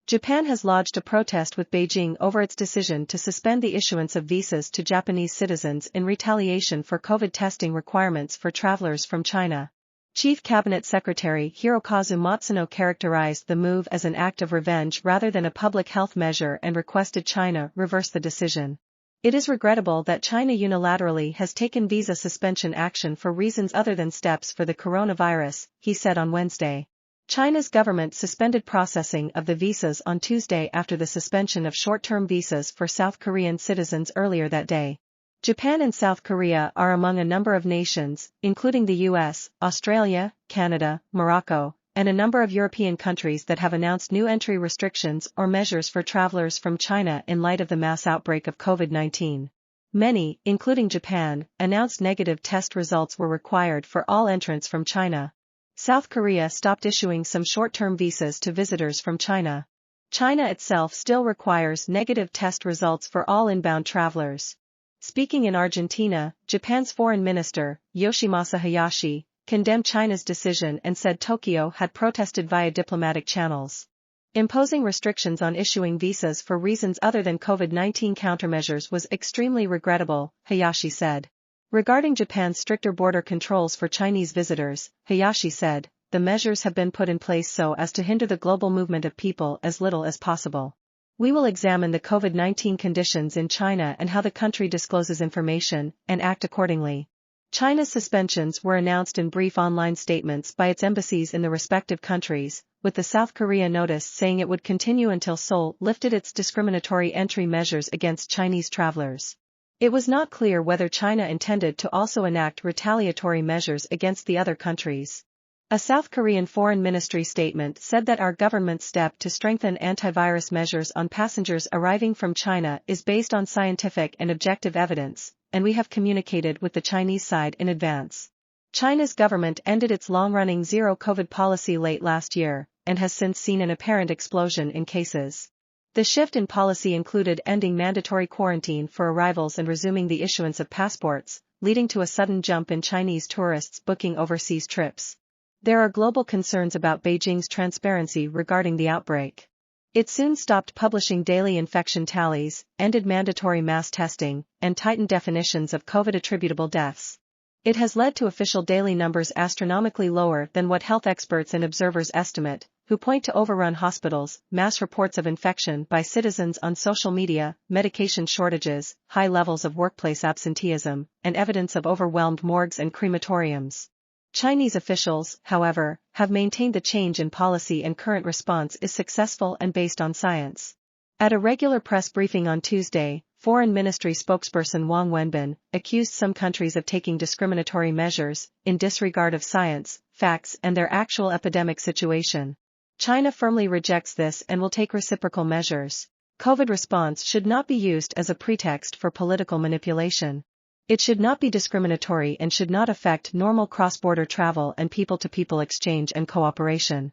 Japan has lodged a protest with Beijing over its decision to suspend the issuance of visas to Japanese citizens in retaliation for COVID testing requirements for travelers from China. Chief Cabinet Secretary Hirokazu Matsuno characterized the move as an act of revenge rather than a public health measure and requested China reverse the decision. It is regrettable that China unilaterally has taken visa suspension action for reasons other than steps for the coronavirus, he said on Wednesday. China's government suspended processing of the visas on Tuesday after the suspension of short-term visas for South Korean citizens earlier that day. Japan and South Korea are among a number of nations, including the US, Australia, Canada, Morocco, and a number of European countries that have announced new entry restrictions or measures for travelers from China in light of the mass outbreak of COVID-19. Many, including Japan, announced negative test results were required for all entrants from China. South Korea stopped issuing some short-term visas to visitors from China. China itself still requires negative test results for all inbound travelers. Speaking in Argentina, Japan's foreign minister, Yoshimasa Hayashi, condemned China's decision and said Tokyo had protested via diplomatic channels. Imposing restrictions on issuing visas for reasons other than COVID-19 countermeasures was extremely regrettable, Hayashi said. Regarding Japan's stricter border controls for Chinese visitors, Hayashi said, the measures have been put in place so as to hinder the global movement of people as little as possible. We will examine the COVID-19 conditions in China and how the country discloses information, and act accordingly. China's suspensions were announced in brief online statements by its embassies in the respective countries, with the South Korea notice saying it would continue until Seoul lifted its discriminatory entry measures against Chinese travelers. It was not clear whether China intended to also enact retaliatory measures against the other countries. A South Korean Foreign Ministry statement said that our government's step to strengthen antivirus measures on passengers arriving from China is based on scientific and objective evidence, and we have communicated with the Chinese side in advance. China's government ended its long-running zero-COVID policy late last year, and has since seen an apparent explosion in cases. The shift in policy included ending mandatory quarantine for arrivals and resuming the issuance of passports, leading to a sudden jump in Chinese tourists booking overseas trips. There are global concerns about Beijing's transparency regarding the outbreak. It soon stopped publishing daily infection tallies, ended mandatory mass testing, and tightened definitions of COVID-attributable deaths. It has led to official daily numbers astronomically lower than what health experts and observers estimate, who point to overrun hospitals, mass reports of infection by citizens on social media, medication shortages, high levels of workplace absenteeism, and evidence of overwhelmed morgues and crematoriums. Chinese officials, however, have maintained the change in policy and current response is successful and based on science. At a regular press briefing on Tuesday, Foreign Ministry spokesperson Wang Wenbin accused some countries of taking discriminatory measures, in disregard of science, facts and their actual epidemic situation. China firmly rejects this and will take reciprocal measures. COVID response should not be used as a pretext for political manipulation. It should not be discriminatory and should not affect normal cross-border travel and people-to-people exchange and cooperation.